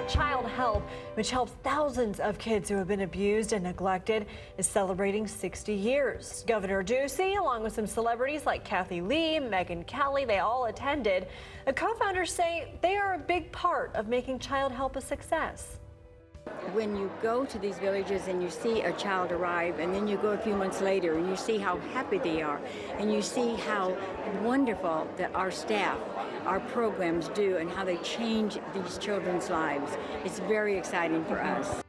Childhelp, which helps thousands of kids who have been abused and neglected, is celebrating 60 years. Governor Ducey, along with some celebrities like Kathy Lee, Megyn Kelly, they all attended. The co-founders say they are a big part of making Childhelp a success. When you go to these villages and you see a child arrive, and then you go a few months later and you see how happy they are, and you see how wonderful that our staff, our programs do, and how they change these children's lives, it's very exciting for us.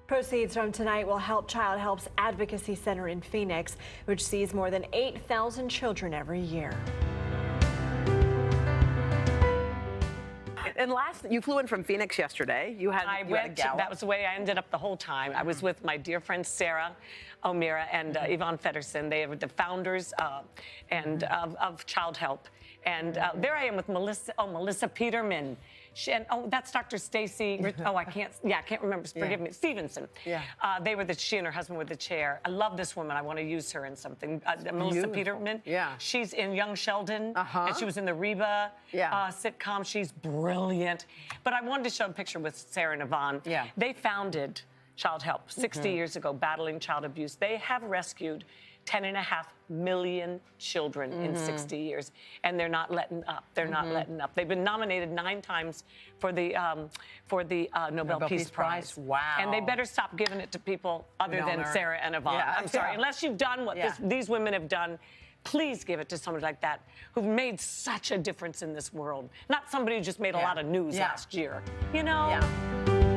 Proceeds from tonight will help Childhelp's Advocacy Center in Phoenix, which sees more than 8,000 children every year. And you flew in from Phoenix yesterday. You had a gala. That was the way I ended up the whole time. I was with my dear friends Sarah O'Meara and Yvonne Feddersen. They are the founders of Childhelp. And there I am with Melissa Peterman. That's Dr. Stacy. I can't remember. Forgive me. Stevenson. Yeah. She and her husband were the chair. I love this woman. I want to use her in something. Melissa Peterman. Yeah. She's in Young Sheldon. And she was in the Reba sitcom. She's brilliant. But I wanted to show a picture with Sarah and Yvonne. Yeah. They founded Childhelp 60 years ago, battling child abuse. They have rescued 10.5 million children in 60 years, and they're not letting up. They're not letting up. They've been nominated 9 times for the Nobel Peace Prize. Wow! And they better stop giving it to people other than Sarah and Yvonne. Yeah. I'm sorry, unless you've done what these women have done. Please give it to somebody like that who've made such a difference in this world. Not somebody who just made a lot of news last year. You know? Yeah.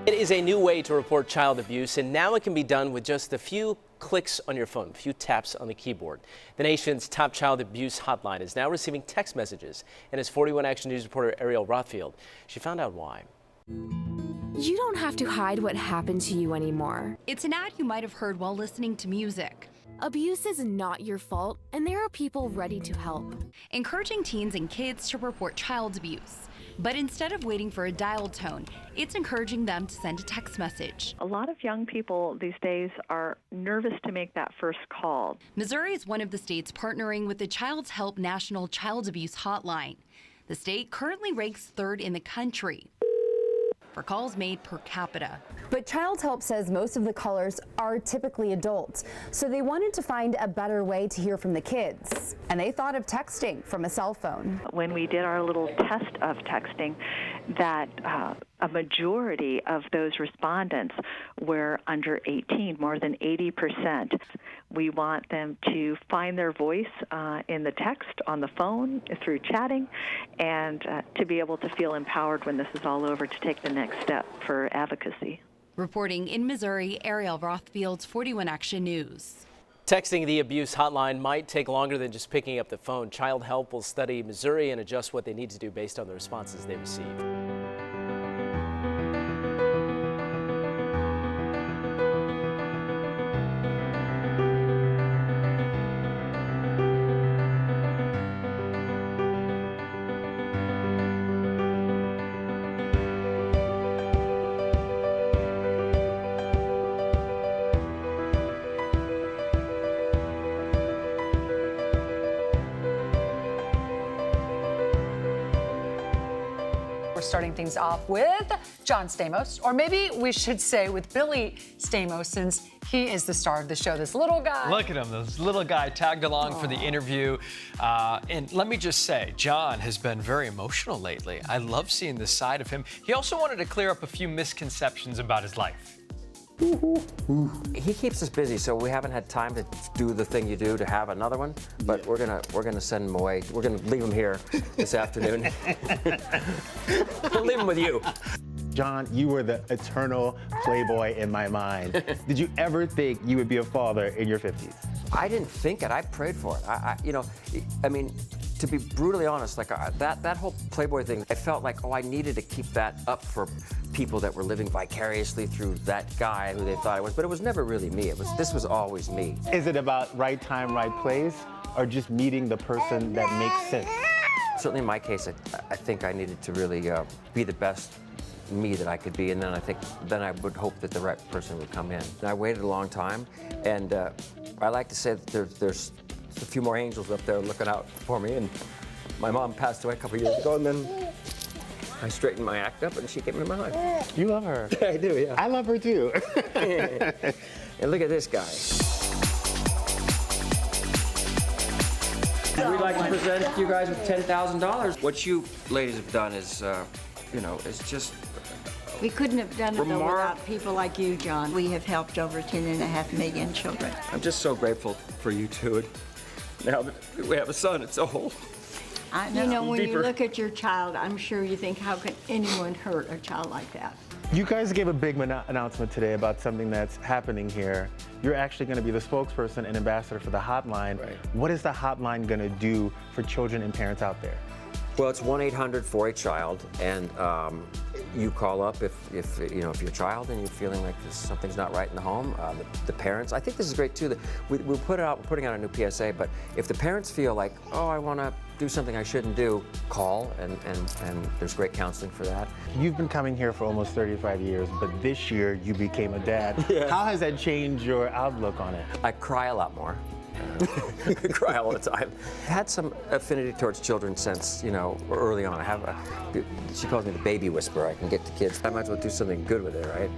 It is a new way to report child abuse, and now it can be done with just a few clicks on your phone, a few taps on the keyboard. The nation's top child abuse hotline is now receiving text messages, and as 41 Action News reporter Ariel Rothfield, she found out why. You don't have to hide what happened to you anymore. It's an ad you might have heard while listening to music. Abuse is not your fault, and there are people ready to help. Encouraging teens and kids to report child abuse. But instead of waiting for a dial tone, it's encouraging them to send a text message. A lot of young people these days are nervous to make that first call. Missouri is one of the states partnering with the Childhelp National Child Abuse Hotline. The state currently ranks 3rd in the country for calls made per capita. But Childhelp says most of the callers are typically adults, so they wanted to find a better way to hear from the kids. And they thought of texting from a cell phone. When we did our little test of texting, that a majority of those respondents were under 18, more than 80%. We want them to find their voice in the text, on the phone, through chatting, and to be able to feel empowered when this is all over to take the next step for advocacy. Reporting in Missouri, Ariel Rothfield's 41 Action News. Texting the abuse hotline might take longer than just picking up the phone. Childhelp will study Missouri and adjust what they need to do based on the responses they receive. We're starting things off with John Stamos, or maybe we should say with Billy Stamos, since he is the star of the show, this little guy. Look at him, this little guy tagged along for the interview. And let me just say, John has been very emotional lately. I love seeing this side of him. He also wanted to clear up a few misconceptions about his life. He keeps us busy, so we haven't had time to do the thing you do to have another one. But we're gonna send him away. We're gonna leave him here this afternoon. We'll leave him with you. John, you were the eternal playboy in my mind. Did you ever think you would be a father in your 50s? I didn't think it. I prayed for it. I mean, to be brutally honest, like that whole Playboy thing, I felt like, I needed to keep that up for people that were living vicariously through that guy who they thought it was. But it was never really me. This was always me. Is it about right time, right place, or just meeting the person that makes sense? certainly in my case, I think I needed to really be the best me that I could be, and then I would hope that the right person would come in. And I waited a long time, and I like to say that there's a few more angels up there looking out for me, and my mom passed away a couple years ago, and then I straightened my act up, and she came into my life. You love her. I do, yeah. I love her too. And look at this guy. We'd like to present you guys with $10,000. What you ladies have done is, is just We couldn't have done it though without people like you, John. We have helped over 10.5 million children. I'm just so grateful for you two. And now that we have a son, it's a whole. I know. You know, when you look at your child, I'm sure you think, how can anyone hurt a child like that? You guys gave a big announcement today about something that's happening here. You're actually going to be the spokesperson and ambassador for the hotline. Right. What is the hotline going to do for children and parents out there? Well, it's 1-800-4-A-CHILD, and you call up if you're a child and you're feeling like something's not right in the home. The parents, I think this is great too. That we're putting out a new PSA. But if the parents feel like, oh, I want to do something I shouldn't do, call, and there's great counseling for that. You've been coming here for almost 35 years, but this year you became a dad. Yeah. How has that changed your outlook on it? I cry a lot more. I cry all the time. I had some affinity towards children since, early on. She calls me the baby whisperer. I can get to kids. I might as well do something good with it, right?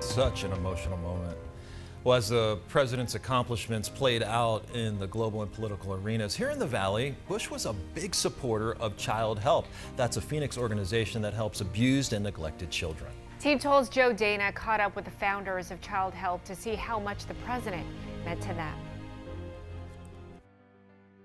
Such an emotional moment. Well, as the president's accomplishments played out in the global and political arenas, here in the Valley, Bush was a big supporter of Childhelp. That's a Phoenix organization that helps abused and neglected children. Team 12's Joe Dana caught up with the founders of Childhelp to see how much the president meant to them.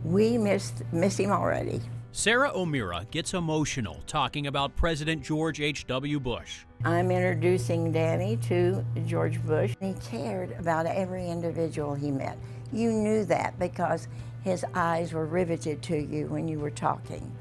We miss him already. Sarah O'Meara gets emotional talking about President George H.W. Bush. I'm introducing Danny to George Bush. He cared about every individual he met. You knew that because his eyes were riveted to you when you were talking.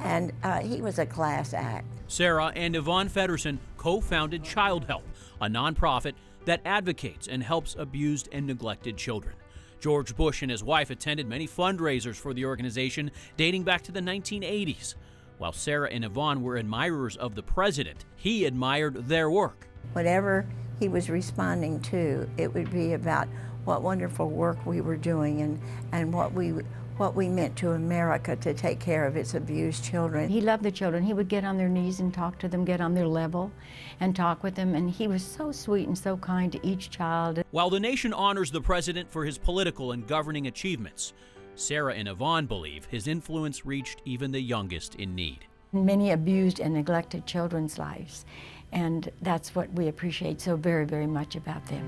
And he was a class act. Sarah and Yvonne Feddersen co-founded Childhelp, a nonprofit that advocates and helps abused and neglected children. George Bush and his wife attended many fundraisers for the organization dating back to the 1980s. While Sarah and Yvonne were admirers of the president, he admired their work. Whatever he was responding to, it would be about what wonderful work we were doing and what we meant to America to take care of its abused children. He loved the children. He would get on their knees and talk to them, get on their level and talk with them, and he was so sweet and so kind to each child. While the nation honors the president for his political and governing achievements, Sarah and Yvonne believe his influence reached even the youngest in need. Many abused and neglected children's lives, and that's what we appreciate so very, very much about them.